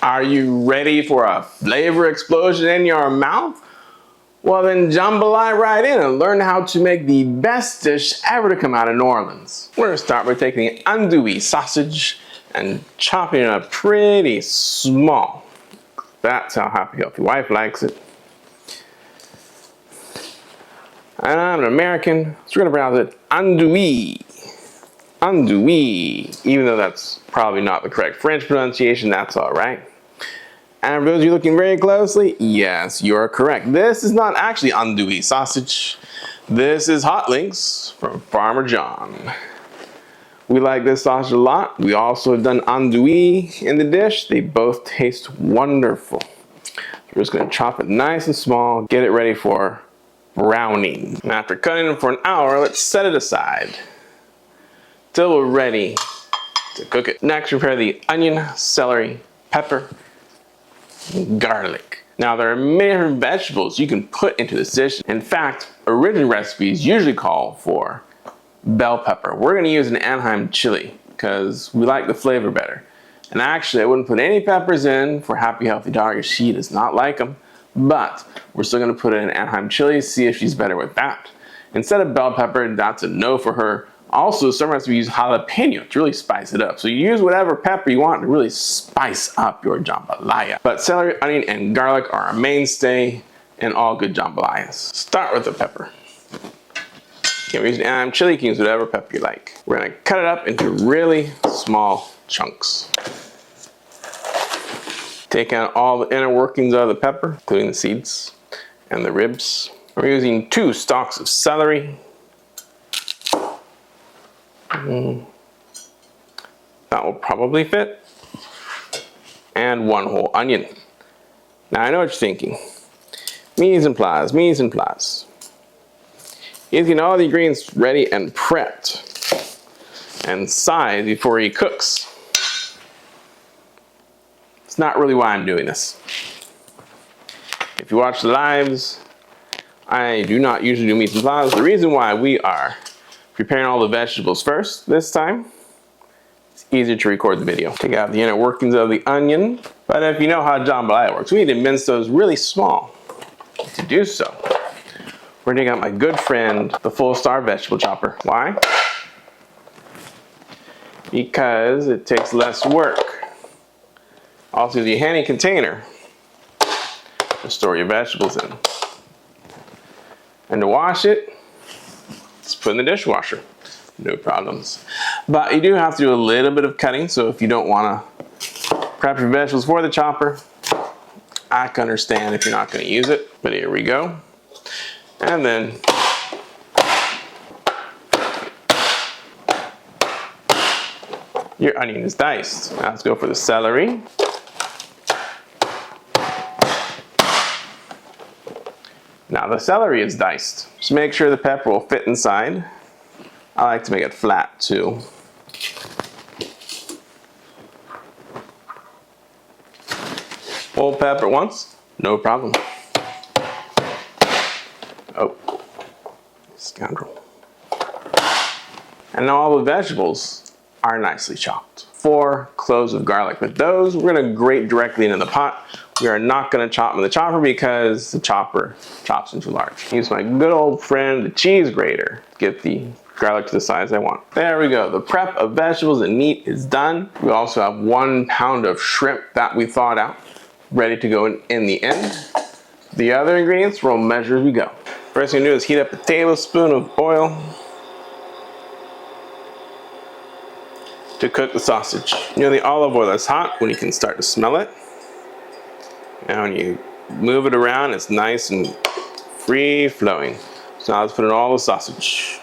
Are you ready for a flavor explosion in your mouth? Well then jambalaya right in and learn how to make the best dish ever to come out of New Orleans. We're going to start by taking the andouille sausage and chopping it up pretty small. That's how Happy Healthy Wife likes it. And I'm an American, so we're going to pronounce it andouille. Andouille. Even though that's probably not the correct French pronunciation, that's alright. And for those of you looking very closely, yes, you're correct. This is not actually andouille sausage. This is hot links from Farmer John. We like this sausage a lot. We also have done andouille in the dish. They both taste wonderful. We're just going to chop it nice and small, get it ready for browning. And after cutting them for an hour, let's set it aside till we're ready to cook it. Next, prepare the onion, celery, pepper, garlic. Now there are many different vegetables you can put into this dish. In fact, original recipes usually call for bell pepper. We're going to use an Anaheim chili because we like the flavor better. And actually I wouldn't put any peppers in for Happy Healthy Dog as she does not like them. But we're still going to put in Anaheim chili, see if she's better with that. Instead of bell pepper, that's a no for her. Also, some recipes use jalapeno to really spice it up. So you use whatever pepper you want to really spice up your jambalaya. But celery, onion, and garlic are a mainstay in all good jambalayas. Start with the pepper. Okay, we're using Anaheim chili, you can use whatever pepper you like. We're gonna cut it up into really small chunks. Take out all the inner workings of the pepper, including the seeds and the ribs. We're using 2 stalks of celery. That will probably fit. And 1 whole onion. Now I know what you're thinking. Mise en place, mise en place. He's getting all the ingredients ready and prepped and sized before he cooks. It's not really why I'm doing this. If you watch the lives, I do not usually do mise en place. The reason why we are preparing all the vegetables first this time, it's easier to record the video. Take out the inner workings of the onion. But if you know how jambalaya works, we need to mince those really small. To do so, we're taking out my good friend, the Full Star vegetable chopper. Why? Because it takes less work. Also, use a handy container to store your vegetables in. And to wash it, just put in the dishwasher. No problems. But you do have to do a little bit of cutting, so if you don't want to prep your vegetables for the chopper, I can understand if you're not going to use it. But here we go. And then your onion is diced. Now let's go for the celery. Now the celery is diced. Just make sure the pepper will fit inside. I like to make it flat too. Whole pepper once, no problem. Oh, scoundrel. And now all the vegetables are nicely chopped. 4 cloves of garlic. But those we're going to grate directly into the pot. We are not going to chop them in the chopper because the chopper chops them too large. Use my good old friend, the cheese grater, to get the garlic to the size I want. There we go. The prep of vegetables and meat is done. We also have 1 pound of shrimp that we thawed out, ready to go in the end. The other ingredients we'll measure as we go. First thing to do is heat up a tablespoon of oil to cook the sausage. You know the olive oil is hot when you can start to smell it. And when you move it around, it's nice and free flowing. So now let's put in all the sausage.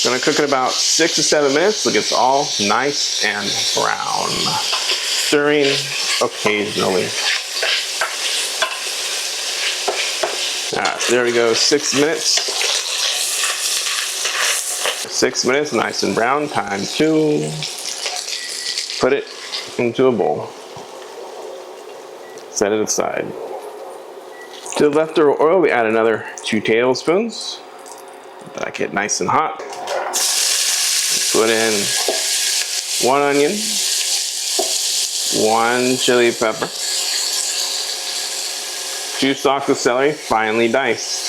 Gonna cook it about 6 to 7 minutes so it gets all nice and brown. Stirring occasionally. Alright, so there we go, 6 minutes. 6 minutes, nice and brown. Time to put it into a bowl. Set it aside. To the leftover oil, we add another 2 tablespoons. Let that get nice and hot. Put in 1 onion, 1 chili pepper, 2 stalks of celery, finely diced.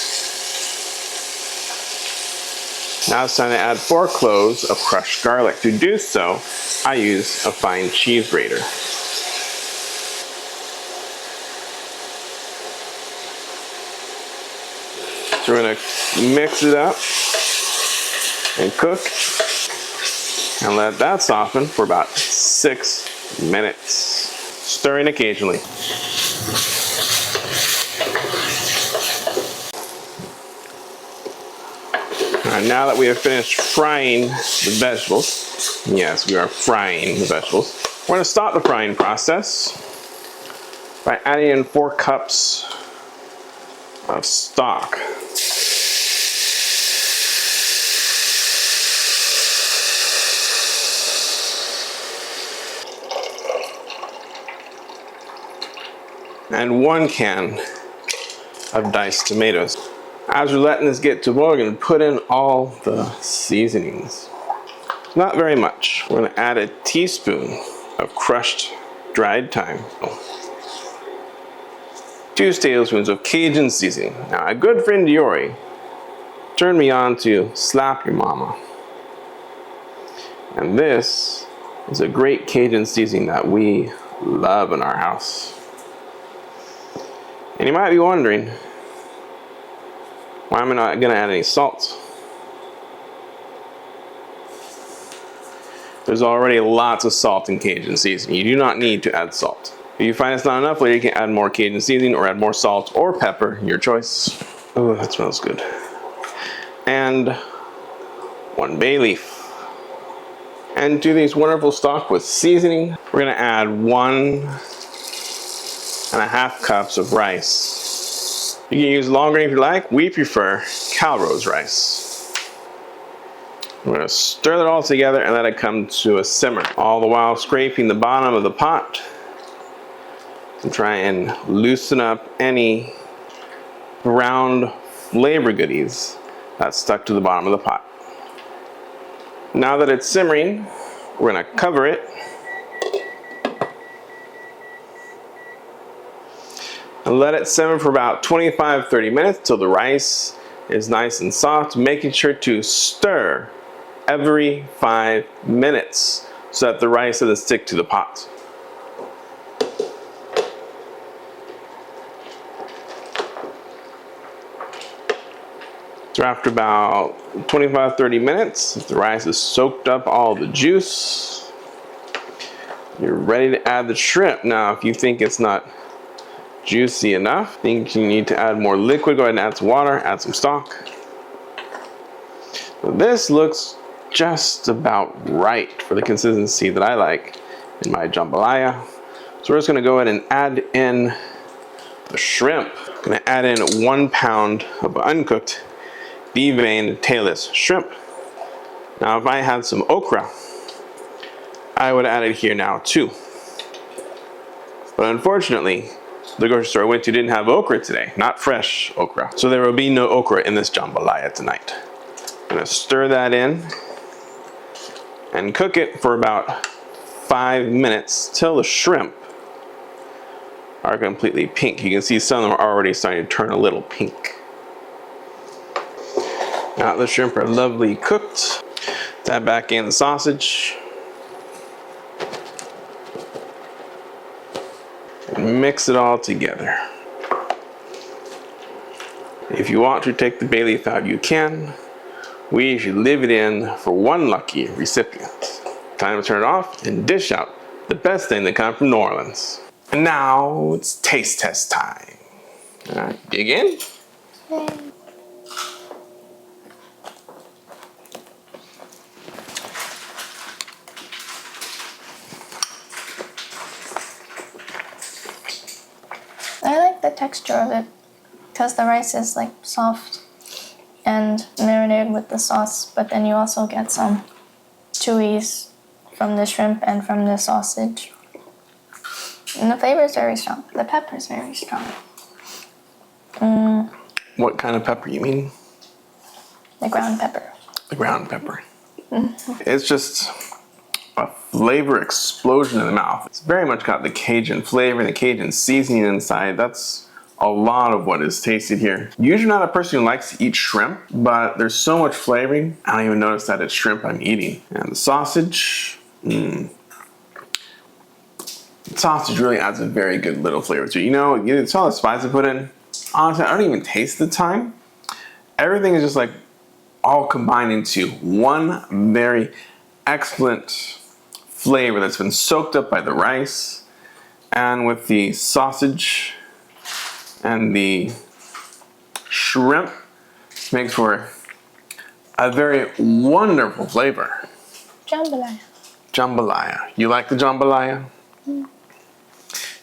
Now it's time to add 4 cloves of crushed garlic. To do so, I use a fine cheese grater. So we're going to mix it up and cook and let that soften for about 6 minutes, stirring occasionally. Alright, now that we have finished frying the vegetables, yes, we are frying the vegetables, we're going to stop the frying process by adding in 4 cups of stock. And 1 can of diced tomatoes. As we're letting this get to boil, we're going to put in all the seasonings. Not very much. We're going to add a teaspoon of crushed dried thyme, 2 tablespoons of Cajun seasoning. Now, a good friend Diori turned me on to Slap Your Mama. And this is a great Cajun seasoning that we love in our house. And you might be wondering, why am I not going to add any salt? There's already lots of salt in Cajun seasoning. You do not need to add salt. If you find it's not enough later, you can add more Cajun seasoning or add more salt or pepper, your choice. Oh, that smells good. And 1 bay leaf. And to these wonderful stock with seasoning, we're going to add 1.5 cups of rice. You can use long grain if you like. We prefer Calrose rice. We're going to stir that all together and let it come to a simmer, all the while scraping the bottom of the pot to try and loosen up any brown flavor goodies that's stuck to the bottom of the pot. Now that it's simmering, we're going to cover it and let it simmer for about 25-30 minutes till the rice is nice and soft, making sure to stir every 5 minutes so that the rice doesn't stick to the pot. So after about 25-30 minutes, if the rice has soaked up all the juice, you're ready to add the shrimp. Now, if you think it's not juicy enough, think you need to add more liquid, go ahead and add some water, add some stock. So this looks just about right for the consistency that I like in my jambalaya. So we're just going to go ahead and add in the shrimp. I'm going to add in 1 pound of uncooked deveined tailless shrimp. Now if I had some okra, I would add it here now too. But unfortunately, the grocery store I went to didn't have okra today, not fresh okra. So there will be no okra in this jambalaya tonight. I'm going to stir that in and cook it for about 5 minutes till the shrimp are completely pink. You can see some of them are already starting to turn a little pink. Now the shrimp are lovely cooked. Add back in the sausage. And mix it all together. If you want to take the bay leaf out, you can. We should leave it in for 1 lucky recipient. Time to turn it off and dish out the best thing that comes from New Orleans. And now it's taste test time. All right, dig in. I like the texture of it because the rice is like soft and marinated with the sauce, but then you also get some chewies from the shrimp and from the sausage. And the flavor is very strong. The pepper is very strong. What kind of pepper you mean? The ground pepper. The ground pepper. It's just a flavor explosion in the mouth. It's very much got the Cajun flavor, the Cajun seasoning inside. That's a lot of what is tasted here. Usually not a person who likes to eat shrimp, but there's so much flavoring, I don't even notice that it's shrimp I'm eating. And the sausage, the sausage really adds a very good little flavor to it. You saw the spice I put in. Honestly, I don't even taste the thyme. Everything is just like all combined into one very excellent flavor that's been soaked up by the rice, and with the sausage and the shrimp, makes for a very wonderful flavor. Jambalaya. Jambalaya. You like the jambalaya?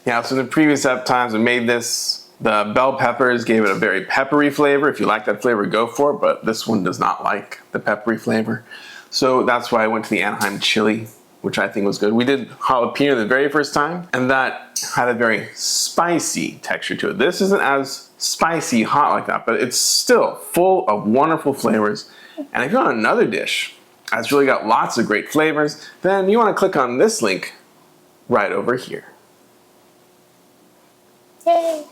Yeah, so in the previous times I made this, the bell peppers gave it a very peppery flavor. If you like that flavor, go for it, but this one does not like the peppery flavor. So that's why I went to the Anaheim chili, which I think was good. We did jalapeno the very first time, and that had a very spicy texture to it. This isn't as spicy, hot like that, but it's still full of wonderful flavors. And if you want another dish that's really got lots of great flavors, then you want to click on this link right over here. Yay!